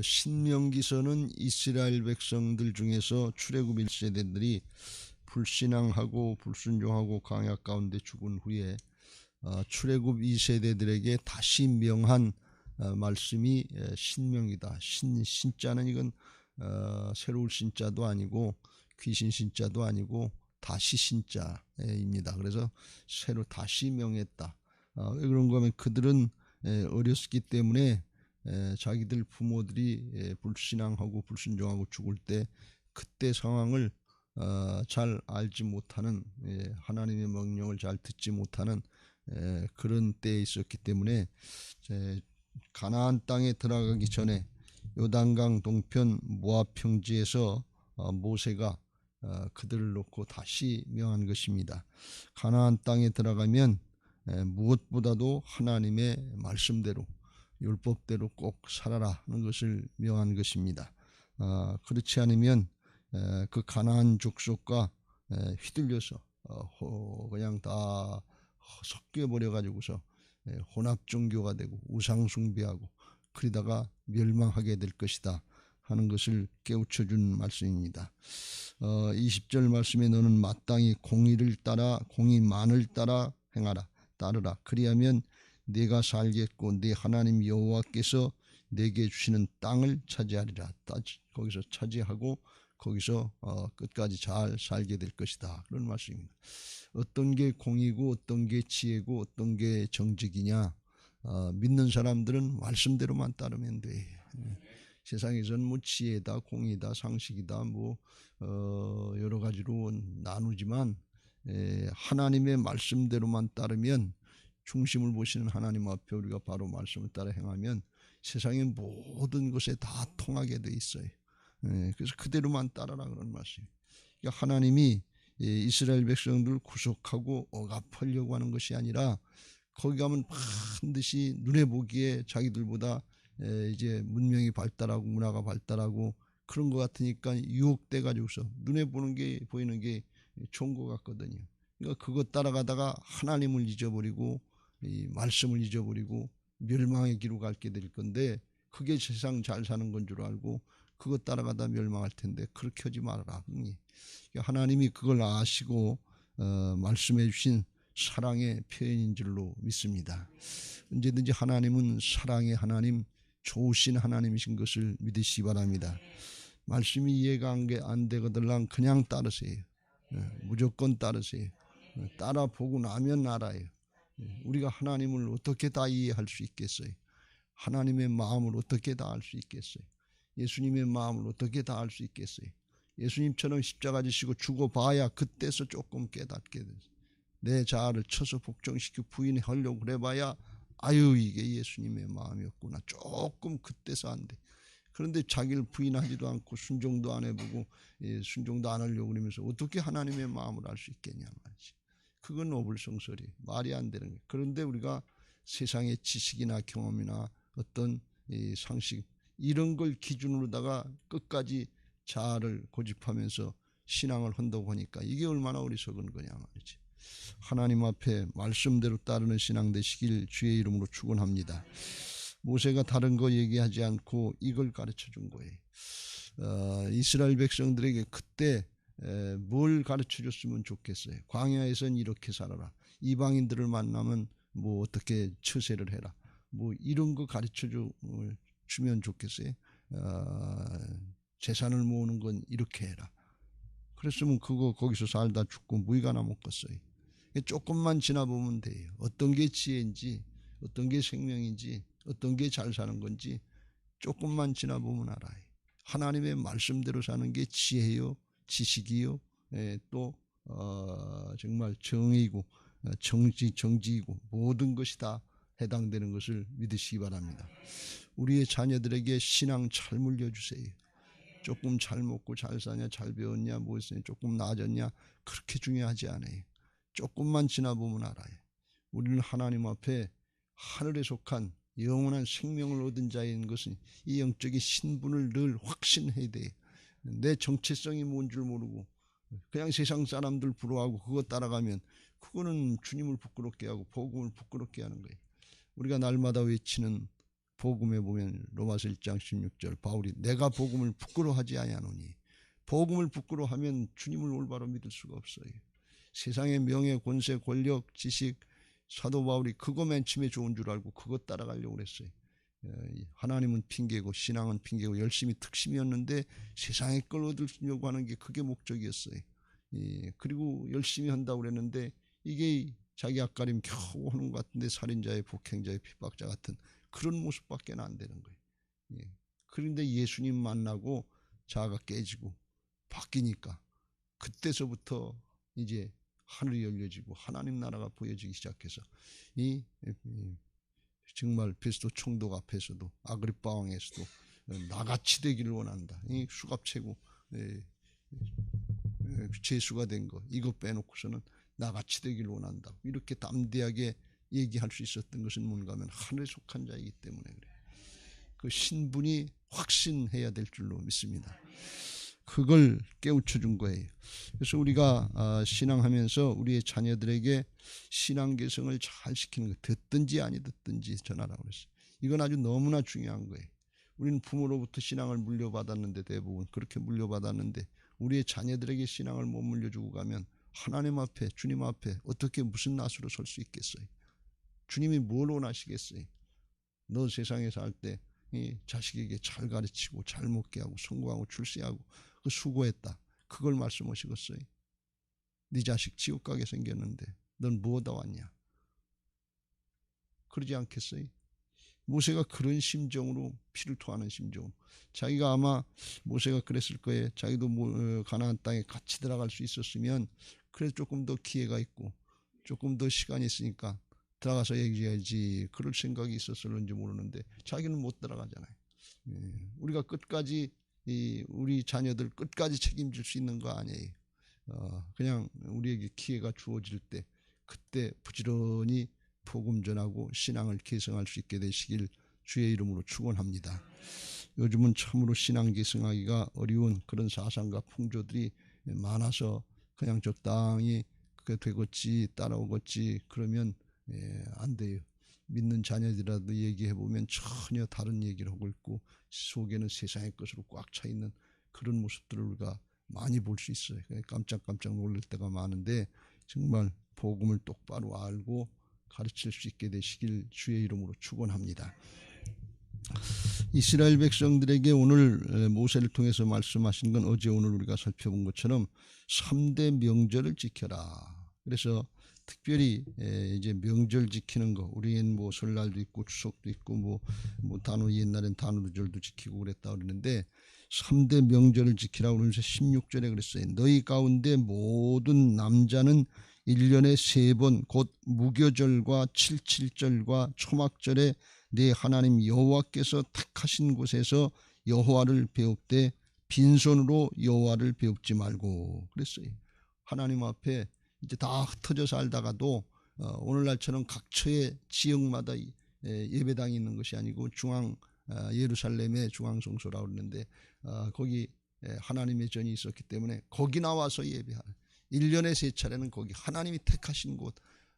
신명기서는 이스라엘 백성들 중에서 출애굽 1세대들이 불신앙하고 불순종하고 광야 가운데 죽은 후에 출애굽 2세대들에게 다시 명한 말씀이 신명이다. 신자는 이건 새로울 신자도 아니고 귀신 신자도 아니고 다시 신자입니다. 그래서 새로 다시 명했다. 왜 그런가 하면 그들은 어렸기 때문에 자기들 부모들이 불신앙하고 불순종하고 죽을 때 그때 상황을 잘 알지 못하는, 하나님의 명령을 잘 듣지 못하는 그런 때에 있었기 때문에 가나안 땅에 들어가기 전에 요단강 동편 모압 평지에서 모세가 그들을 놓고 다시 명한 것입니다. 가나안 땅에 들어가면 무엇보다도 하나님의 말씀대로 율법대로 꼭 살아라 하는 것을 명한 것입니다. 그렇지 않으면 그 가나안 족속과 휘둘려서 그냥 다 섞여버려 가지고서 혼합 종교가 되고 우상 숭배하고 그러다가 멸망하게 될 것이다 하는 것을 깨우쳐 준 말씀입니다. 20절 말씀에 너는 마땅히 공의를 따라 공의만을 따라 행하라, 따르라. 그리하면 네가 살겠고 네 하나님 여호와께서 내게 주시는 땅을 차지하리라. 거기서 차지하고 거기서 끝까지 잘 살게 될 것이다. 그런 말씀입니다. 어떤 게 공이고 어떤 게 지혜고 어떤 게 정직이냐, 믿는 사람들은 말씀대로만 따르면 돼. 세상에서는 뭐 지혜다, 공이다, 상식이다, 뭐 여러 가지로 나누지만 하나님의 말씀대로만 따르면, 중심을 보시는 하나님 앞에 우리가 바로 말씀을 따라 행하면 세상의 모든 것에 다 통하게 돼 있어요. 그래서 그대로만 따라라 그런 말씀이에요. 그러니까 하나님이 이스라엘 백성들을 구속하고 억압하려고 하는 것이 아니라 거기 가면 반드시 눈에 보기에 자기들보다 이제 문명이 발달하고 문화가 발달하고 그런 것 같으니까 유혹돼 가지고서 눈에 보이는 게 좋은 것 같거든요. 그러니까 그것 따라가다가 하나님을 잊어버리고 이 말씀을 잊어버리고 멸망의 길로 가게 될 건데, 그게 세상 잘 사는 건 줄 알고 그것 따라가다 멸망할 텐데 그렇게 하지 말아라. 하나님이 그걸 아시고 말씀해 주신 사랑의 표현인 줄로 믿습니다. 언제든지 하나님은 사랑의 하나님, 좋으신 하나님이신 것을 믿으시기 바랍니다. 말씀이 이해가 안 되거들랑 그냥 따르세요. 무조건 따르세요. 따라보고 나면 알아요. 우리가 하나님을 어떻게 다 이해할 수 있겠어요? 하나님의 마음을 어떻게 다 알 수 있겠어요? 예수님의 마음을 어떻게 다 알 수 있겠어요? 예수님처럼 십자가 지시고 죽어봐야 그때서 조금 깨닫게 돼요. 내 자아를 쳐서 복종시키고 부인하려고 그래봐야 아유 이게 예수님의 마음이었구나, 조금 그때서 안 돼. 그런데 자기를 부인하지도 않고 순종도 안 해보고 순종도 안 하려고 그러면서 어떻게 하나님의 마음을 알 수 있겠냐 말이지. 그건 어불성설이 말이 안 되는 거예요. 그런데 우리가 세상의 지식이나 경험이나 어떤 상식 이런 걸 기준으로다가 끝까지 자아를 고집하면서 신앙을 한다고 하니까 이게 얼마나 어리석은 거냐 말이지. 하나님 앞에 말씀대로 따르는 신앙 되시길 주의 이름으로 축원합니다. 모세가 다른 거 얘기하지 않고 이걸 가르쳐 준 거예요. 이스라엘 백성들에게 그때 뭘 가르쳐 줬으면 좋겠어요. 광야에선 이렇게 살아라, 이방인들을 만나면 뭐 어떻게 처세를 해라, 뭐 이런 거 가르쳐 주면 좋겠어요. 재산을 모으는 건 이렇게 해라. 그랬으면 그거 거기서 살다 죽고 무이가나 먹겠어요. 조금만 지나보면 돼요. 어떤 게 지혜인지, 어떤 게 생명인지, 어떤 게 잘 사는 건지 조금만 지나보면 알아요. 하나님의 말씀대로 사는 게 지혜요, 지식이요, 또 정말 정의고 정지이고 모든 것이 다 해당되는 것을 믿으시기 바랍니다. 우리의 자녀들에게 신앙 잘 물려주세요. 조금 잘 먹고 잘 사냐, 잘 배웠냐, 무엇이냐, 조금 나아졌냐, 그렇게 중요하지 않아요. 조금만 지나보면 알아요. 우리는 하나님 앞에 하늘에 속한 영원한 생명을 얻은 자인 것은 이 영적인 신분을 늘 확신해야 돼요. 내 정체성이 뭔 줄 모르고 그냥 세상 사람들 부러워하고 그거 따라가면 그거는 주님을 부끄럽게 하고 복음을 부끄럽게 하는 거예요. 우리가 날마다 외치는 복음에 보면 로마서 1장 16절 바울이 내가 복음을 부끄러워하지 아니하노니, 복음을 부끄러워하면 주님을 올바로 믿을 수가 없어요. 세상의 명예, 권세, 권력, 지식, 사도 바울이 그거 맨 처음에 좋은 줄 알고 그거 따라가려고 그랬어요. 하나님은 핑계고 신앙은 핑계고 열심히 특심이었는데 세상의 걸 얻으려고 하는 게 그게 목적이었어요. 그리고 열심히 한다고 그랬는데 이게 자기 앞가림 겨우 하는 것 같은데 살인자의, 폭행자의, 핍박자 같은 그런 모습밖에 안 되는 거예요. 그런데 예수님 만나고 자아가 깨지고 바뀌니까 그때서부터 이제 하늘이 열려지고 하나님 나라가 보여지기 시작해서 정말 베스도 총독 앞에서도 아그리빠 왕에서도 나같이 되기를 원한다. 이 수갑채고 죄수가 된 거 이거 빼놓고서는 나같이 되기를 원한다. 이렇게 담대하게 얘기할 수 있었던 것은 뭔가 하면 하늘에 속한 자이기 때문에 그래요. 그 신분이 확신해야 될 줄로 믿습니다. 그걸 깨우쳐 준 거예요. 그래서 우리가 신앙하면서 우리의 자녀들에게 신앙 개성을 잘 시키는 거, 듣든지 아니 듣든지 전하라고 그랬어요. 이건 아주 너무나 중요한 거예요. 우리는 부모로부터 신앙을 물려받았는데, 대부분 그렇게 물려받았는데 우리의 자녀들에게 신앙을 못 물려주고 가면 하나님 앞에, 주님 앞에 어떻게 무슨 낯으로 설 수 있겠어요? 주님이 뭘 원하시겠어요? 너 세상에 살 때 자식에게 잘 가르치고 잘 먹게 하고 성공하고 출세하고 그 수고했다. 그걸 말씀하시겠어요? 네 자식 지옥 가게 생겼는데 넌 뭐하다 왔냐? 그러지 않겠어요? 모세가 그런 심정으로 피를 토하는 심정. 자기가 아마 모세가 그랬을 거예요. 자기도 가나안 땅에 같이 들어갈 수 있었으면 그래서 조금 더 기회가 있고 조금 더 시간이 있으니까 들어가서 얘기해야지 그럴 생각이 있었을는지 모르는데 자기는 못 들어가잖아요. 우리가 끝까지 우리 자녀들 끝까지 책임질 수 있는 거 아니에요. 그냥 우리에게 기회가 주어질 때 그때 부지런히 복음 전하고 신앙을 계승할 수 있게 되시길 주의 이름으로 축원합니다. 요즘은 참으로 신앙 계승하기가 어려운 그런 사상과 풍조들이 많아서 그냥 적당히 그게 되겠지 따라오겠지 그러면 안 돼요. 믿는 자녀들이라도 얘기해보면 전혀 다른 얘기를 하고 있고 속에는 세상의 것으로 꽉 차 있는 그런 모습들을 우리가 많이 볼 수 있어요. 깜짝깜짝 놀랄 때가 많은데 정말 복음을 똑바로 알고 가르칠 수 있게 되시길 주의 이름으로 축원합니다. 이스라엘 백성들에게 오늘 모세를 통해서 말씀하신 건 어제 오늘 우리가 살펴본 것처럼 3대 명절을 지켜라. 그래서 특별히 이제 명절 지키는 거, 우리는 뭐 설날도 있고 추석도 있고 뭐 단오 옛날엔 단오절도 지키고 그랬다 그러는데 3대 명절을 지키라고 그러면서 16절에 그랬어요. 너희 가운데 모든 남자는 1년에 3번 곧 무교절과 칠칠절과 초막절에 네 하나님 여호와께서 택하신 곳에서 여호와를 배웁되 빈손으로 여호와를 배웁지 말고 그랬어요. 하나님 앞에 이제 다 흩어져 살다가도 오늘날처럼 각처의 지역마다 예배당이 있는 것이 아니고 중앙 예루살렘의 중앙성소라고 그러는데 거기 하나님의 전이 있었기 때문에 거기 나와서 예배하는 1년에 3차례는 거기 하나님이 택하신 곳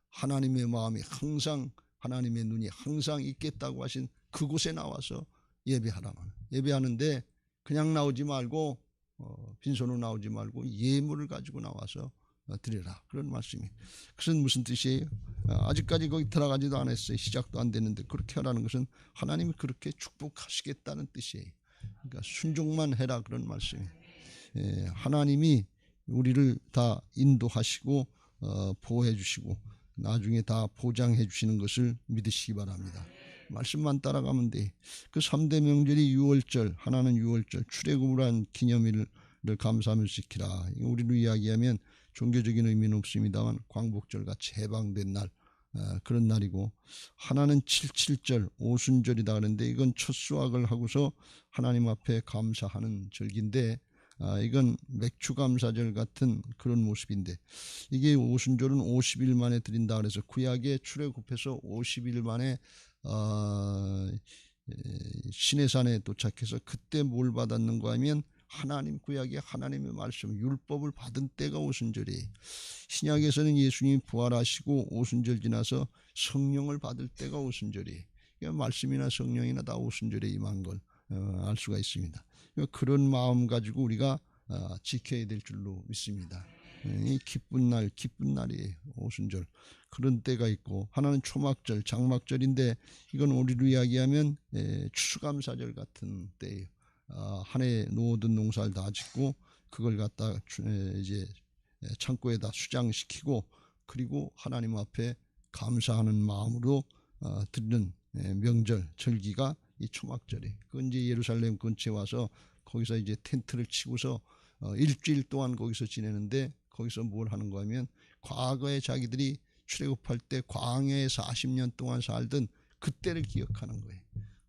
하나님의 마음이 항상 하나님의 눈이 항상 있겠다고 하신 그곳에 나와서 예배하라만 예배하는데 그냥 나오지 말고 빈손으로 나오지 말고 예물을 가지고 나와서 드리라 그런 말씀이. 그것은 무슨 뜻이에요? 아직까지 거기 들어가지도 않았어요. 시작도 안 됐는데 그렇게 하라는 것은 하나님이 그렇게 축복하시겠다는 뜻이에요. 그러니까 순종만 해라 그런 말씀이에요. 하나님이 우리를 다 인도하시고 보호해 주시고 나중에 다 보장해 주시는 것을 믿으시기 바랍니다. 말씀만 따라가면 돼. 그 3대 명절이 6월절, 하나는 6월절 출애굽을 한 기념일을 감사하면서 지키라. 우리로 이야기하면 종교적인 의미는 없습니다만 광복절 같이 해방된 날 그런 날이고 하나는 77절 오순절이다 그러는데 이건 첫 수확을 하고서 하나님 앞에 감사하는 절기인데 이건 맥추감사절 같은 그런 모습인데 이게 오순절은 50일 만에 드린다 그래서 구약의 출애굽해서 50일 만에 시내산에 도착해서 그때 뭘 받았는가 하면 하나님 구약의 하나님의 말씀 율법을 받은 때가 오순절이에요. 신약에서는 예수님이 부활하시고 오순절 지나서 성령을 받을 때가 오순절이에요. 말씀이나 성령이나 다 오순절에 임한 걸 알 수가 있습니다. 그런 마음 가지고 우리가 지켜야 될 줄로 믿습니다. 이 기쁜 날, 기쁜 날이에요. 오순절. 그런 때가 있고, 하나는 초막절, 장막절인데, 이건 우리로 이야기하면 추수감사절 같은 때예요. 한 해 모든 농사를 다 짓고, 그걸 갖다 이제 창고에다 수장시키고, 그리고 하나님 앞에 감사하는 마음으로 드리는 명절, 절기가 이 초막절이에요. 그 이제 예루살렘 근처에 와서 거기서 이제 텐트를 치고서 일주일 동안 거기서 지내는데, 거기서 뭘 하는가 하면 과거에 자기들이 출애굽할 때 광야에 40년 동안 살던 그때를 기억하는 거예요.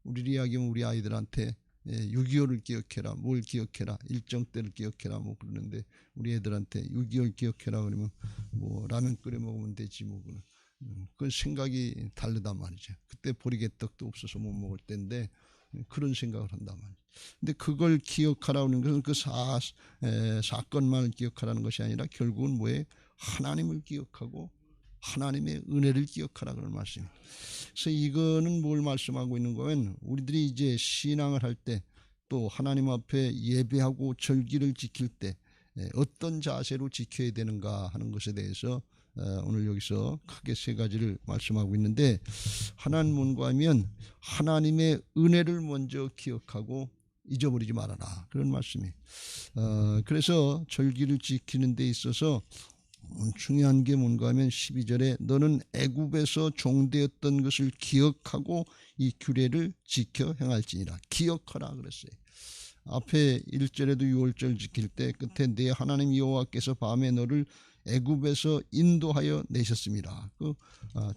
우리 이야기하면 우리 아이들한테 6.25를 기억해라, 뭘 기억해라, 일정 때를 기억해라 뭐 그러는데, 우리 애들한테 6.25를 기억해라 그러면 뭐 라면 끓여 먹으면 되지 뭐. 그 생각이 다르단 말이죠. 그때 보리개떡도 없어서 못 먹을 때인데 그런 생각을 한단 말이죠. 근데 그걸 기억하라는 것은 그 사건만을 기억하라는 것이 아니라 결국은 뭐에 하나님을 기억하고 하나님의 은혜를 기억하라 그런 말씀입니다. 그래서 이거는 뭘 말씀하고 있는 거면, 우리들이 이제 신앙을 할 때 또 하나님 앞에 예배하고 절기를 지킬 때 어떤 자세로 지켜야 되는가 하는 것에 대해서 오늘 여기서 크게 세 가지를 말씀하고 있는데, 하나는 뭔가 하면 하나님의 은혜를 먼저 기억하고 잊어버리지 말아라 그런 말씀이에요. 그래서 절기를 지키는 데 있어서 중요한 게 뭔가 하면 12절에 너는 애굽에서 종되었던 것을 기억하고 이 규례를 지켜 행할지니라. 기억하라 그랬어요. 앞에 1절에도 6월절 지킬 때 끝에 내 하나님 여호와께서 밤에 너를 애굽에서 인도하여 내셨습니다. 그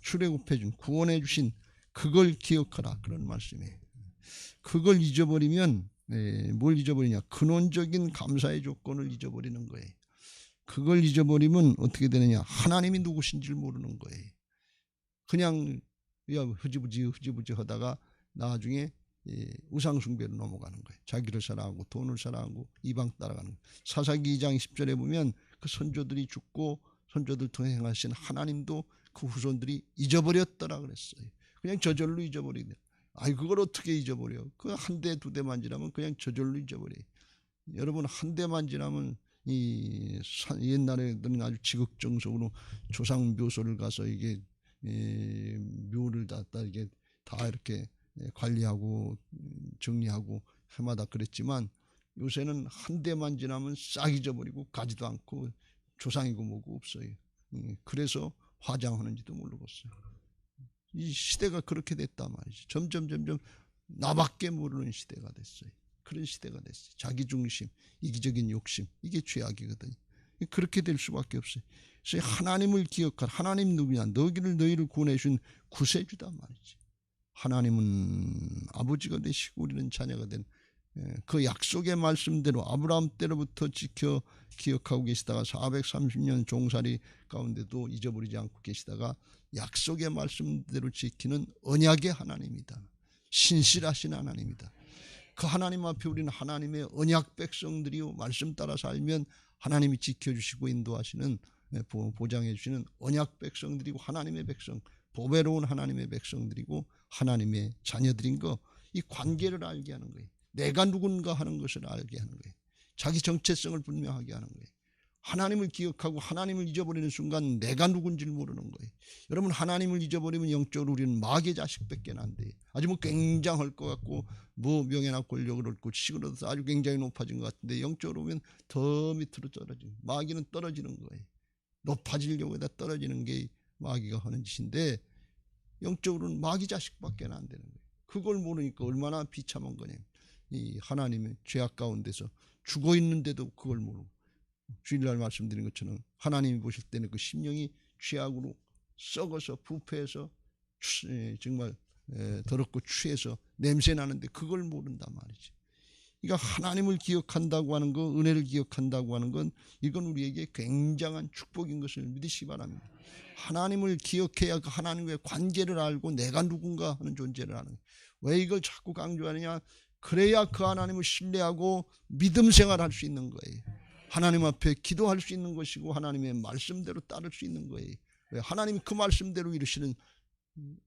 출애굽해 준, 구원해 주신 그걸 기억하라 그런 말씀이에요. 그걸 잊어버리면 뭘 잊어버리냐? 근원적인 감사의 조건을 잊어버리는 거예요. 그걸 잊어버리면 어떻게 되느냐? 하나님이 누구신지를 모르는 거예요. 그냥 흐지부지 하다가 나중에 우상숭배로 넘어가는 거예요. 자기를 사랑하고 돈을 사랑하고 이방 따라가는 거예요. 사사기 2장 10절에 보면 그 선조들이 죽고 선조들 통해 행하신 하나님도 그 후손들이 잊어버렸더라 그랬어요. 그냥 저절로 잊어버리네. 그걸 어떻게 잊어버려? 그 한 대 두 대만 지나면 그냥 저절로 잊어버려요. 여러분, 한 대만 지나면 이 옛날에는 아주 지극정성으로 조상 묘소를 가서 이게 묘를 다 이게 다 이렇게 관리하고 정리하고 해마다 그랬지만, 요새는 한 대만 지나면 싹 잊어버리고 가지도 않고 조상이고 뭐고 없어요. 그래서 화장하는지도 모르겠어요. 이 시대가 그렇게 됐단 말이죠. 점점 나밖에 모르는 시대가 됐어요. 그런 시대가 됐어요. 자기중심, 이기적인 욕심, 이게 죄악이거든요. 그렇게 될 수밖에 없어요. 그래서 하나님을 기억할, 하나님 누구냐? 너희를 구원해 준 구세주다 말이지. 하나님은 아버지가 되시고 우리는 자녀가 된 그 약속의 말씀대로 아브라함 때로부터 지켜 기억하고 계시다가 430년 종살이 가운데도 잊어버리지 않고 계시다가 약속의 말씀대로 지키는 언약의 하나님이다. 신실하신 하나님이다. 그 하나님 앞에 우리는 하나님의 언약 백성들이요, 말씀 따라 살면 하나님이 지켜주시고 인도하시는, 보장해 주시는 언약 백성들이고 하나님의 백성, 보배로운 하나님의 백성들이고 하나님의 자녀들인 거, 이 관계를 알게 하는 거예요. 내가 누군가 하는 것을 알게 하는 거예요. 자기 정체성을 분명하게 하는 거예요. 하나님을 기억하고 하나님을 잊어버리는 순간 내가 누군지를 모르는 거예요. 여러분, 하나님을 잊어버리면 영적으로 우리는 마귀의 자식밖에 안 돼요. 아주 뭐 굉장할 것 같고 뭐 명예나 권력을 얻고 지식을 얻어서 아주 굉장히 높아진 것 같은데, 영적으로 보면 더 밑으로 떨어지고, 마귀는 떨어지는 거예요. 높아지려고 해다 떨어지는 게 마귀가 하는 짓인데, 영적으로는 마귀 자식밖에 안 되는 거예요. 그걸 모르니까 얼마나 비참한 거냐. 이 하나님의 죄악 가운데서 죽어 있는데도 그걸 모르고, 주일날 말씀드린 것처럼 하나님이 보실 때는 그 심령이 죄악으로 썩어서 부패해서 정말 더럽고 취해서 냄새 나는데 그걸 모른단 말이지. 그러니까 하나님을 기억한다고 하는 거, 은혜를 기억한다고 하는 건, 이건 우리에게 굉장한 축복인 것을 믿으시기 바랍니다. 하나님을 기억해야 그 하나님과의 관계를 알고 내가 누군가 하는 존재를 아는 거예요. 왜 이걸 자꾸 강조하느냐? 그래야 그 하나님을 신뢰하고 믿음 생활할 수 있는 거예요. 하나님 앞에 기도할 수 있는 것이고 하나님의 말씀대로 따를 수 있는 거예요. 왜? 하나님이 그 말씀대로 이루시는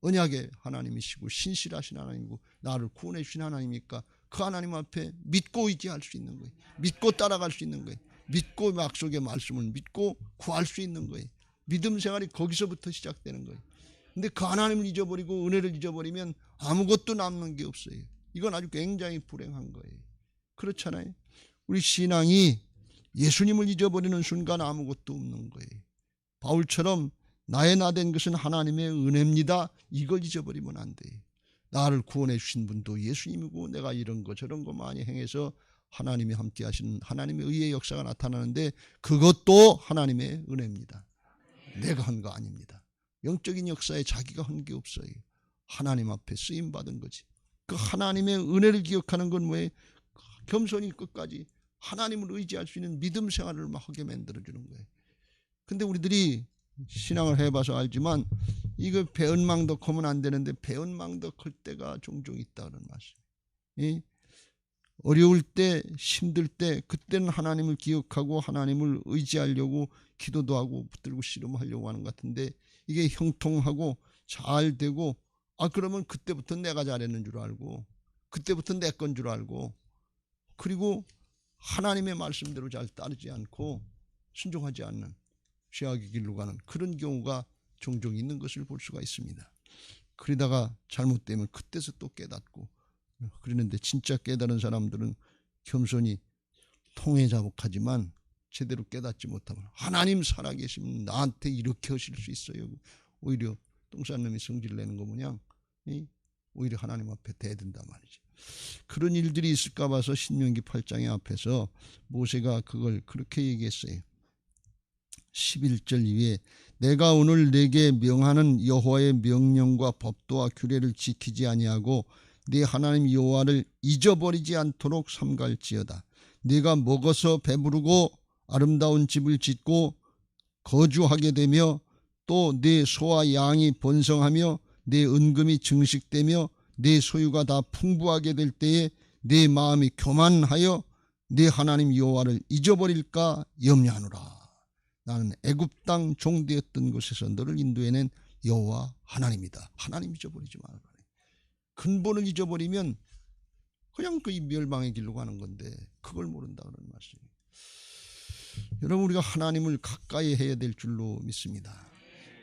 언약의 하나님이시고 신실하신 하나님이고 나를 구원해 주신 하나님이니까 그 하나님 앞에 믿고 의지할 수 있는 거예요. 믿고 따라갈 수 있는 거예요. 믿고 약속의 말씀을 믿고 구할 수 있는 거예요. 믿음 생활이 거기서부터 시작되는 거예요. 근데 그 하나님을 잊어버리고 은혜를 잊어버리면 아무것도 남는 게 없어요. 이건 아주 굉장히 불행한 거예요. 그렇잖아요. 우리 신앙이 예수님을 잊어버리는 순간 아무것도 없는 거예요. 바울처럼 나의 나 된 것은 하나님의 은혜입니다. 이걸 잊어버리면 안 돼요. 나를 구원해 주신 분도 예수님이고 내가 이런 거 저런 거 많이 행해서 하나님이 함께 하시는 하나님의 의의 역사가 나타나는데 그것도 하나님의 은혜입니다. 내가 한 거 아닙니다. 영적인 역사에 자기가 한 게 없어요. 하나님 앞에 쓰임받은 거지. 그 하나님의 은혜를 기억하는 건 뭐예요? 겸손히 끝까지 하나님을 의지할 수 있는 믿음 생활을 막 하게 만들어주는 거예요. 근데 우리들이 신앙을 해봐서 알지만 이거 배은망덕하면 안 되는데 배은망덕할 때가 종종 있다는 말씀이에요. 어려울 때 힘들 때 그때는 하나님을 기억하고 하나님을 의지하려고 기도도 하고 붙들고 씨름하려고 하는 것 같은데 이게 형통하고 잘 되고 그러면 그때부터 내가 잘했는 줄 알고 그때부터 내 건 줄 알고 그리고 하나님의 말씀대로 잘 따르지 않고 순종하지 않는 죄악의 길로 가는 그런 경우가 종종 있는 것을 볼 수가 있습니다. 그러다가 잘못되면 그때서 또 깨닫고 그러는데 진짜 깨달은 사람들은 겸손히 통회자복하지만 제대로 깨닫지 못하면 하나님 살아계시면 나한테 이렇게 하실 수 있어요. 오히려 똥싼 놈이 성질 내는 거 모양 오히려 하나님 앞에 대든단 말이지. 그런 일들이 있을까 봐서 신명기 8장의 앞에서 모세가 그걸 그렇게 얘기했어요. 11절 이후에 내가 오늘 내게 명하는 여호와의 명령과 법도와 규례를 지키지 아니하고 네 하나님 여호와를 잊어버리지 않도록 삼갈지어다. 네가 먹어서 배부르고 아름다운 집을 짓고 거주하게 되며 또 네 소와 양이 번성하며 네 은금이 증식되며 네 소유가 다 풍부하게 될 때에 네 마음이 교만하여 네 하나님 여호와를 잊어버릴까 염려하노라. 나는 애굽 땅 종되었던 곳에서 너를 인도해낸 여호와 하나님이다. 하나님 잊어버리지 말아라. 근본을 잊어버리면 그냥 그 멸망의 길로 가는 건데 그걸 모른다 그런 말씀이에요. 여러분 우리가 하나님을 가까이 해야 될 줄로 믿습니다.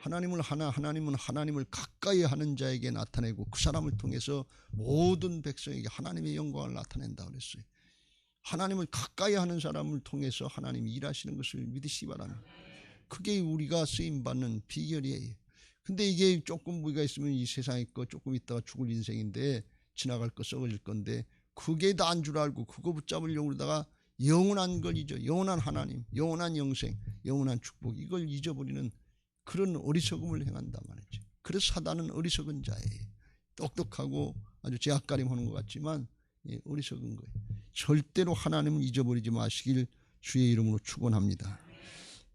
하나님은 하나님을 가까이 하는 자에게 나타내고 그 사람을 통해서 모든 백성에게 하나님의 영광을 나타낸다 그랬어요. 하나님을 가까이 하는 사람을 통해서 하나님이 일하시는 것을 믿으시기 바랍니다. 그게 우리가 쓰임받는 비결이에요. 근데 이게 조금 무리가 있으면 이 세상에 거 조금 있다가 죽을 인생인데 지나갈 거 썩어질 건데 그게 다 안 줄 알고 그거 붙잡으려고 그러다가 영원한 걸 잊어. 영원한 하나님, 영원한 영생, 영원한 축복 이걸 잊어버리는 그런 어리석음을 행한단 말이죠. 그래서 사단은 어리석은 자예요. 똑똑하고 아주 제약가림하는 것 같지만 어리석은 거예요. 절대로 하나님을 잊어버리지 마시길 주의 이름으로 축원합니다.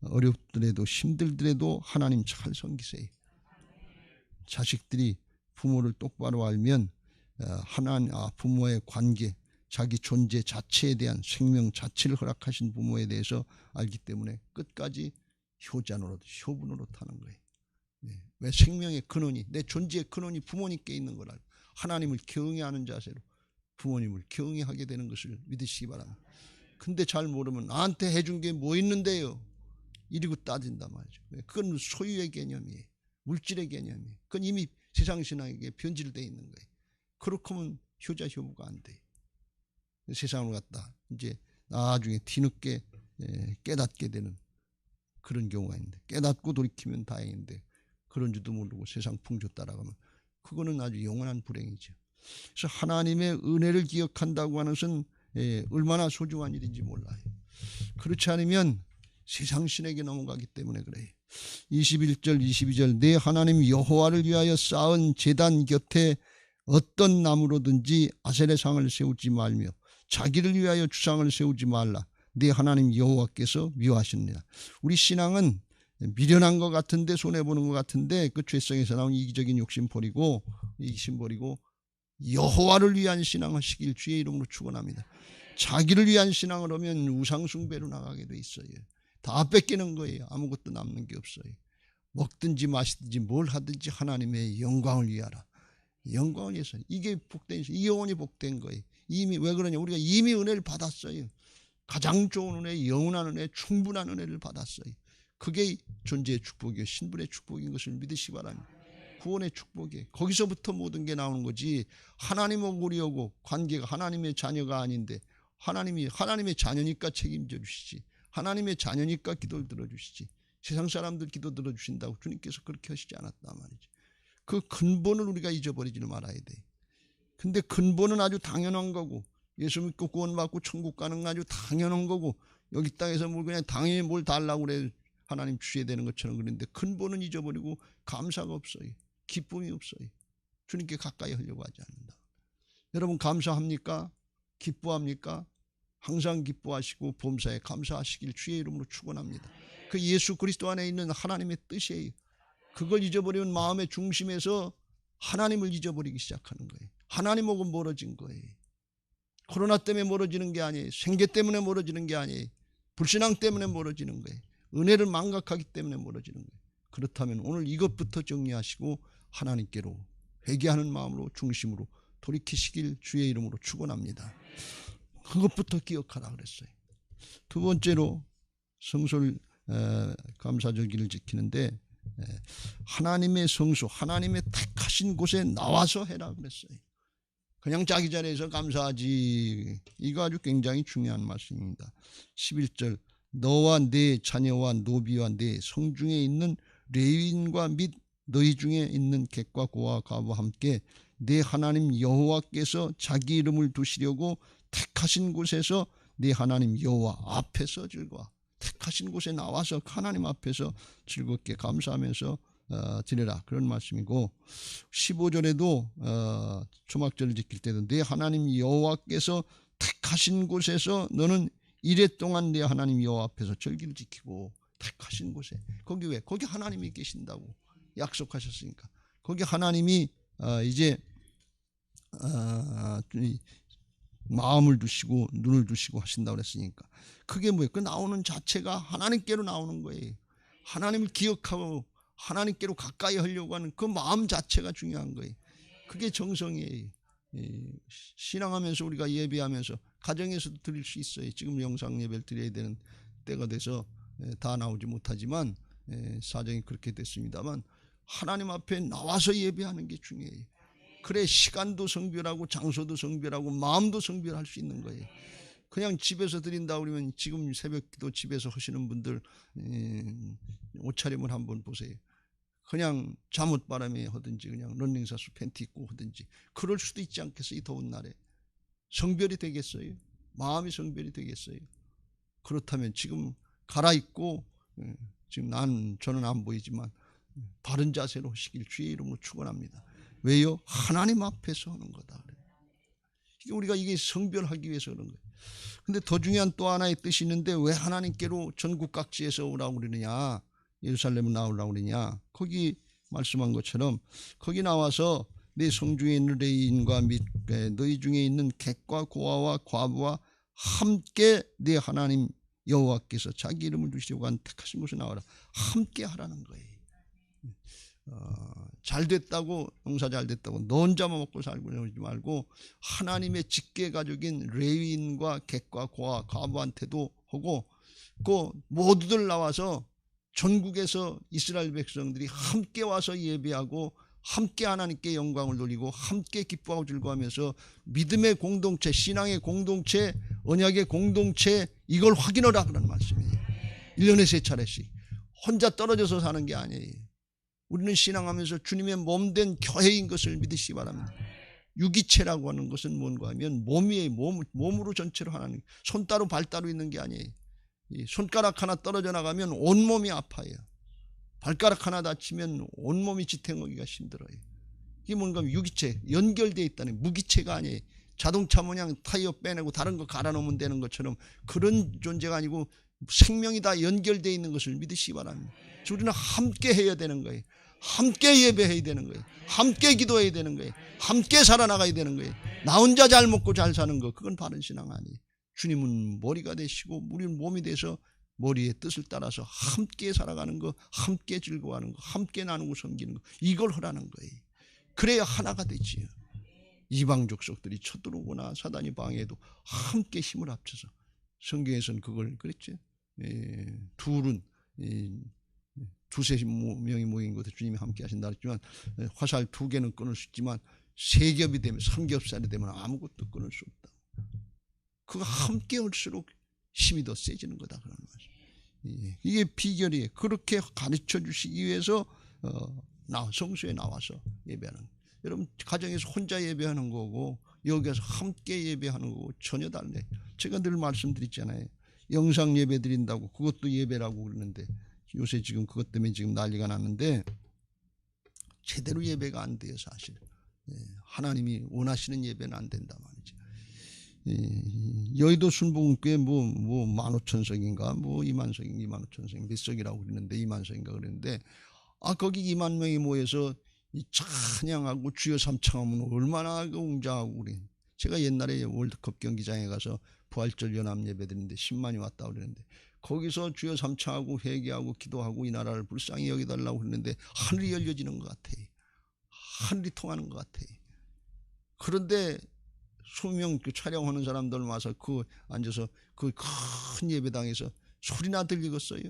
어렵더라도 힘들더라도 하나님 잘 섬기세요. 자식들이 부모를 똑바로 알면 부모의 관계, 자기 존재 자체에 대한 생명 자체를 허락하신 부모에 대해서 알기 때문에 끝까지 효자 노릇, 효부 노릇하는 거예요. 왜 생명의 근원이 내 존재의 근원이 부모님께 있는 걸 알고 하나님을 경외하는 자세로 부모님을 경외하게 되는 것을 믿으시기 바랍니다. 근데 잘 모르면 나한테 해준 게 뭐 있는데요? 이러고 따진단 말이죠. 그건 소유의 개념이에요. 물질의 개념이에요. 그건 이미 세상 신앙에게 변질되어 있는 거예요. 그렇게 하면 효자 효부가 안 돼요. 세상을 갖다 이제 나중에 뒤늦게 깨닫게 되는 그런 경우가 있는데 깨닫고 돌이키면 다행인데 그런 줄도 모르고 세상 풍조 따라가면 그거는 아주 영원한 불행이죠. 그래서 하나님의 은혜를 기억한다고 하는 것은 얼마나 소중한 일인지 몰라요. 그렇지 않으면 세상 신에게 넘어가기 때문에 그래요. 21절 22절 내 하나님 여호와를 위하여 쌓은 제단 곁에 어떤 나무로든지 아세레 상을 세우지 말며 자기를 위하여 주상을 세우지 말라. 네 하나님 여호와께서 미워하시느니라. 우리 신앙은 미련한 것 같은데 손해보는 것 같은데 그 죄성에서 나온 이기적인 욕심 버리고 이기심 버리고 여호와를 위한 신앙을 하시길 주의 이름으로 축원합니다. 자기를 위한 신앙을 하면 우상숭배로 나가게 돼 있어요. 다 뺏기는 거예요. 아무것도 남는 게 없어요. 먹든지 마시든지 뭘 하든지 하나님의 영광을 위하라. 영광을 위해서. 이게 복된, 이 영혼이 복된 거예요. 이미. 왜 그러냐, 우리가 이미 은혜를 받았어요. 가장 좋은 은혜, 영원한 은혜, 충분한 은혜를 받았어요. 그게 존재의 축복이요, 신분의 축복인 것을 믿으시기 바랍니다. 구원의 축복이에요. 거기서부터 모든 게 나오는 거지. 하나님하고 우리하고 관계가 하나님의 자녀가 아닌데, 하나님의 자녀니까 책임져 주시지, 하나님의 자녀니까 기도를 들어주시지, 세상 사람들 기도 들어주신다고 주님께서 그렇게 하시지 않았단 말이지. 그 근본을 우리가 잊어버리지를 말아야 돼. 근데 근본은 아주 당연한 거고, 예수 믿고 구원받고 천국 가는 건 아주 당연한 거고, 여기 땅에서 뭘 그냥 당연히 뭘 달라고 그래 하나님 주셔야 되는 것처럼 그러는데, 근본은 잊어버리고 감사가 없어요. 기쁨이 없어요. 주님께 가까이 하려고 하지 않는다. 여러분 감사합니까? 기뻐합니까? 항상 기뻐하시고 범사에 감사하시길 주의 이름으로 축원합니다. 그 예수 그리스도 안에 있는 하나님의 뜻이에요. 그걸 잊어버리면 마음의 중심에서 하나님을 잊어버리기 시작하는 거예요. 하나님하고 멀어진 거예요. 코로나 때문에 멀어지는 게 아니에요. 생계 때문에 멀어지는 게 아니에요. 불신앙 때문에 멀어지는 거예요. 은혜를 망각하기 때문에 멀어지는 거예요. 그렇다면 오늘 이것부터 정리하시고 하나님께로 회개하는 마음으로 중심으로 돌이키시길 주의 이름으로 축원합니다. 그것부터 기억하라 그랬어요. 두 번째로 성소를 감사절기를 지키는데, 하나님의 성소, 하나님의 택하신 곳에 나와서 해라 그랬어요. 그냥 자기 자리에서 감사하지. 이거 아주 굉장히 중요한 말씀입니다. 11절, 너와 네 자녀와 노비와 네 성중에 있는 레위인과 및 너희 중에 있는 객과 고와 가와 함께 네 하나님 여호와께서 자기 이름을 두시려고 택하신 곳에서 네 하나님 여호와 앞에서 즐거워. 택하신 곳에 나와서 하나님 앞에서 즐겁게 감사하면서 드려라, 그런 말씀이고, 15절에도 초막절을 지킬 때도 네 하나님 여호와께서 택하신 곳에서 너는 이래 동안 네 하나님 여호와 앞에서 절기를 지키고, 택하신 곳에, 거기 왜? 거기 하나님이 계신다고 약속하셨으니까. 거기 하나님이 이제 마음을 두시고 눈을 두시고 하신다고 그랬으니까. 그게 뭐예요? 그 나오는 자체가 하나님께로 나오는 거예요. 하나님을 기억하고 하나님께로 가까이 하려고 하는 그 마음 자체가 중요한 거예요. 그게 정성이에요. 신앙하면서 우리가 예배하면서 가정에서도 드릴 수 있어요. 지금 영상 예배를 드려야 되는 때가 돼서 다 나오지 못하지만 사정이 그렇게 됐습니다만, 하나님 앞에 나와서 예배하는 게 중요해요. 그래 시간도 성별하고 장소도 성별하고 마음도 성별할 수 있는 거예요. 그냥 집에서 드린다 그러면, 지금 새벽기도 집에서 하시는 분들 옷차림을 한번 보세요. 그냥 잠옷바람에 하든지 그냥 런닝사수 팬티 입고 하든지 그럴 수도 있지 않겠어요? 이 더운 날에 성별이 되겠어요? 마음이 성별이 되겠어요? 그렇다면 지금 갈아입고, 지금 저는 안 보이지만 바른 자세로 하시길 주의 이름으로 축원합니다. 왜요? 하나님 앞에서 하는 거다. 우리가 이게 성별하기 위해서 그런 거예요. 근데 더 중요한 또 하나의 뜻이 있는데, 왜 하나님께로 전국 각지에서 오라고 그러느냐, 예루살렘을 나오라고 그러냐, 거기 말씀한 것처럼 거기 나와서 내 성중에 있는 레위인과 및 너희 중에 있는 객과 고아와 과부와 함께 내 하나님 여호와께서 자기 이름을 두시려고 한 택하신 곳에 나와라. 함께 하라는 거예요. 잘 됐다고, 농사 잘 됐다고 너 혼자만 먹고 살고 그러지 말고, 하나님의 직계 가족인 레위인과 객과 고아 과부한테도 하고, 그 모두들 나와서 전국에서 이스라엘 백성들이 함께 와서 예배하고 함께 하나님께 영광을 돌리고 함께 기뻐하고 즐거워하면서 믿음의 공동체, 신앙의 공동체, 언약의 공동체, 이걸 확인하라 그런 말씀이에요. 1년에 3차례씩 혼자 떨어져서 사는 게 아니에요. 우리는 신앙하면서 주님의 몸된 교회인 것을 믿으시기 바랍니다. 유기체라고 하는 것은 뭔가 하면 몸이에요. 몸으로 전체로 하나님, 손 따로 발 따로 있는 게 아니에요. 손가락 하나 떨어져 나가면 온몸이 아파요. 발가락 하나 다치면 온몸이 지탱하기가 힘들어요. 이게 뭔가 하면 유기체, 연결되어 있다는, 무기체가 아니에요. 자동차 모양 타이어 빼내고 다른 거 갈아 놓으면 되는 것처럼 그런 존재가 아니고 생명이 다 연결되어 있는 것을 믿으시기 바랍니다. 우리는 함께 해야 되는 거예요. 함께 예배해야 되는 거예요. 함께 기도해야 되는 거예요. 함께 살아나가야 되는 거예요. 나 혼자 잘 먹고 잘 사는 거, 그건 바른 신앙 아니에요. 주님은 머리가 되시고 우리는 몸이 돼서 머리의 뜻을 따라서 함께 살아가는 거, 함께 즐거워하는 거, 함께 나누고 섬기는 거, 이걸 하라는 거예요. 그래야 하나가 되지요. 이방 족속들이 쳐들어오거나 사단이 방해해도 함께 힘을 합쳐서, 성경에서는 그걸 그랬죠. 둘은 두세 명이 모인 곳에 주님이 함께 하신다 했지만, 화살 2개는 끊을 수 있지만 3겹이 되면, 3겹살이 되면 아무것도 끊을 수 없다. 그거 함께 할수록 힘이 더 세지는 거다, 그런 말씀. 이게 비결이에요. 그렇게 가르쳐 주시기 위해서 성수에 나와서 예배하는. 여러분 가정에서 혼자 예배하는 거고 여기서 함께 예배하는 거고 전혀 달라요. 제가 늘 말씀드리잖아요. 영상 예배 드린다고 그것도 예배라고 그러는데, 요새 지금 그것 때문에 지금 난리가 났는데 제대로 예배가 안 돼요, 사실. 하나님이 원하시는 예배는 안 된다 말이죠. 여의도 순복음교회 뭐 15,000석인가 뭐 25,000석 몇 석이라고 그러는데 20,000석인가 그랬는데, 거기 2만 명이 모여서 이 찬양하고 주여 삼창하면 얼마나 웅장하고 그래. 제가 옛날에 월드컵 경기장에 가서 부활절 연합 예배 드리는데 10만이 왔다 그러는데, 거기서 주여 삼창하고 회개하고 기도하고 이 나라를 불쌍히 여기달라고 그러는데 하늘이 열려지는 것 같아. 하늘이 통하는 것 같아. 그런데 소명 촬영하는 사람들 와서 앉아서 그 큰 예배당에서 소리나 들리겠어요?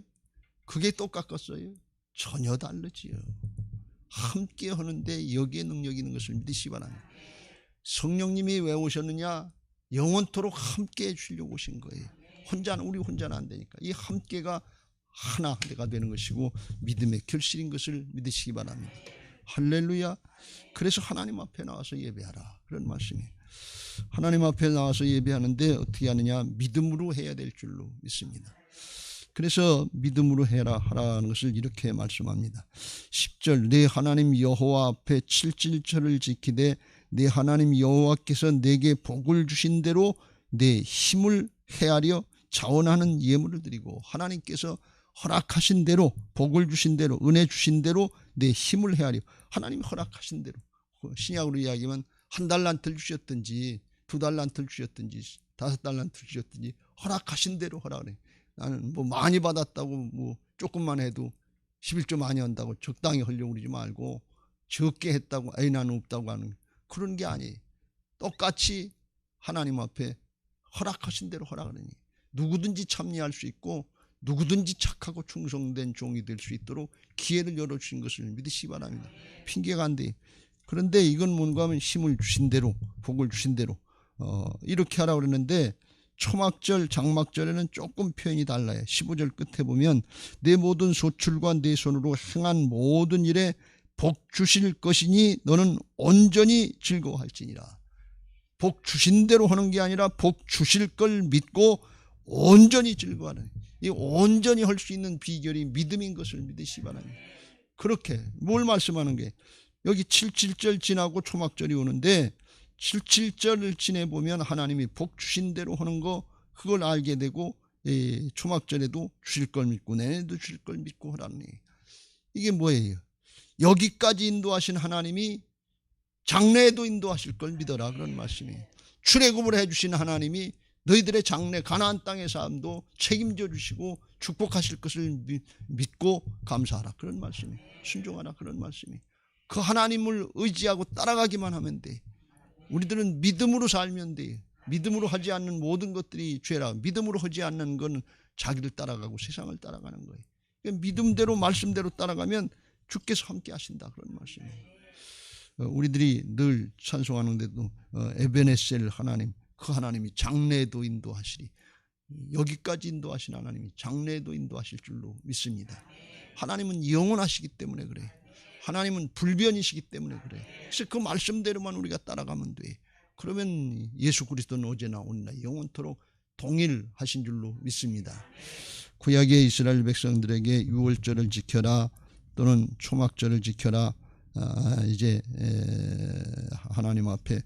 그게 똑같겠어요? 전혀 다르지요. 함께 하는데 여기에 능력이 있는 것을 믿으시기 바랍니다. 성령님이 왜 오셨느냐? 영원토록 함께 해주려고 오신 거예요. 우리 혼자는 안 되니까. 이 함께가 하나가 되는 것이고 믿음의 결실인 것을 믿으시기 바랍니다. 할렐루야. 그래서 하나님 앞에 나와서 예배하라, 그런 말씀이에요. 하나님 앞에 나와서 예배하는데 어떻게 하느냐? 믿음으로 해야 될 줄로 믿습니다. 그래서 믿음으로 하라는 것을 이렇게 말씀합니다. 10절, 내 하나님 여호와 앞에 칠칠절을 지키되 내 하나님 여호와께서 내게 복을 주신 대로 내 힘을 헤아려 자원하는 예물을 드리고, 하나님께서 허락하신 대로, 복을 주신 대로, 은혜 주신 대로 내 힘을 헤아려, 하나님이 허락하신 대로, 신약으로 이야기하면 1달란트를 주셨든지 2달란트를 주셨든지 5달란트를 주셨든지 허락하신 대로 하라고. 나는 뭐 많이 받았다고 뭐 조금만 해도 11조 많이 한다고 적당히 하려고 그러지 말고, 적게 했다고 나는 없다고 하는 그런 게 아니에요. 똑같이 하나님 앞에 허락하신 대로 하라그러니 누구든지 참여할 수 있고 누구든지 착하고 충성된 종이 될 수 있도록 기회를 열어주신 것을 믿으시기 바랍니다. 핑계가 안 돼. 그런데 이건 뭔가 하면 힘을 주신 대로, 복을 주신 대로 이렇게 하라고 그러는데, 초막절 장막절에는 조금 표현이 달라요. 15절 끝에 보면 내 모든 소출과 내 손으로 행한 모든 일에 복 주실 것이니 너는 온전히 즐거워할지니라. 복 주신 대로 하는 게 아니라 복 주실 걸 믿고 온전히 즐거워하는, 이 온전히 할 수 있는 비결이 믿음인 것을 믿으시기 바랍니다. 그렇게 뭘 말씀하는 게, 여기 77절 지나고 초막절이 오는데 77절을 지내보면 하나님이 복 주신 대로 하는 거, 그걸 알게 되고 초막절에도 주실 걸 믿고 내년에도 주실 걸 믿고 하라니. 이게 뭐예요? 여기까지 인도하신 하나님이 장래에도 인도하실 걸 믿어라, 그런 말씀이에요. 출애굽을 해주신 하나님이 너희들의 장래 가나안 땅의 삶도 책임져 주시고 축복하실 것을 믿고 감사하라, 그런 말씀이에요. 순종하라, 그런 말씀이에요. 그 하나님을 의지하고 따라가기만 하면 돼. 우리들은 믿음으로 살면 돼. 믿음으로 하지 않는 모든 것들이 죄라. 믿음으로 하지 않는 건 자기를 따라가고 세상을 따라가는 거예요. 믿음대로 말씀대로 따라가면 주께서 함께 하신다, 그런 말씀이에요. 우리들이 늘 찬송하는데도 에베네셀 하나님, 그 하나님이 장래에도 인도하시리. 여기까지 인도하신 하나님이 장래에도 인도하실 줄로 믿습니다. 하나님은 영원하시기 때문에 그래. 하나님은 불변이시기 때문에 그래. 그래서 그 말씀대로만 우리가 따라가면 돼. 그러면 예수 그리스도는 어제나 오늘나 영원토록 동일하신 줄로 믿습니다. 구약의 이스라엘 백성들에게 유월절을 지켜라 또는 초막절을 지켜라, 이제 하나님 앞에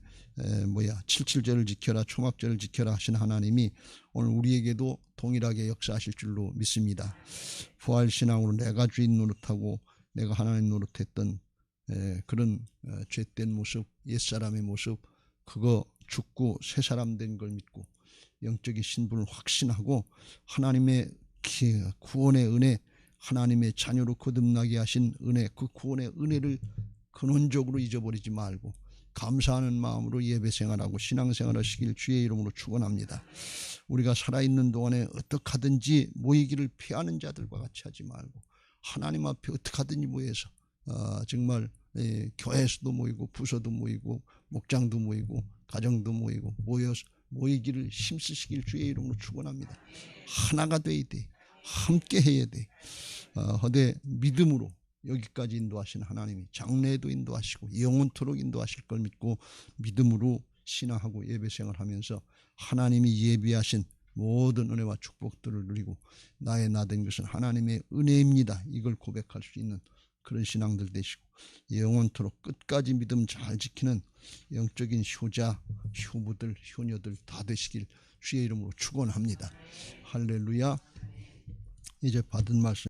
칠칠절을 지켜라, 초막절을 지켜라 하신 하나님이 오늘 우리에게도 동일하게 역사하실 줄로 믿습니다. 부활신앙으로 내가 주인 노릇하고 내가 하나님 노릇했던 그런 죄된 모습, 옛사람의 모습, 그거 죽고 새 사람 된 걸 믿고 영적인 신분을 확신하고 하나님의 구원의 은혜, 하나님의 자녀로 거듭나게 하신 은혜, 그 구원의 은혜를 근원적으로 잊어버리지 말고 감사하는 마음으로 예배 생활하고 신앙생활 하시길 주의 이름으로 축원합니다. 우리가 살아있는 동안에 어떻게 하든지 모이기를 피하는 자들과 같이 하지 말고 하나님 앞에 어떻게 하든지 모여서 정말 교회에서도 모이고 부서도 모이고 목장도 모이고 가정도 모이고 모이기를 힘쓰시길 주의 이름으로 축원합니다. 하나가 돼야 돼. 함께 해야 돼. 허대 믿음으로 여기까지 인도하신 하나님이 장래에도 인도하시고 영원토록 인도하실 걸 믿고 믿음으로 신앙하고 예배생활 하면서 하나님이 예비하신 모든 은혜와 축복들을 누리고 나의 나 된 것은 하나님의 은혜입니다. 이걸 고백할 수 있는 그런 신앙들 되시고 영원토록 끝까지 믿음 잘 지키는 영적인 효자, 효부들, 효녀들 다 되시길 주의 이름으로 축원합니다. 할렐루야. 이제 받은 말씀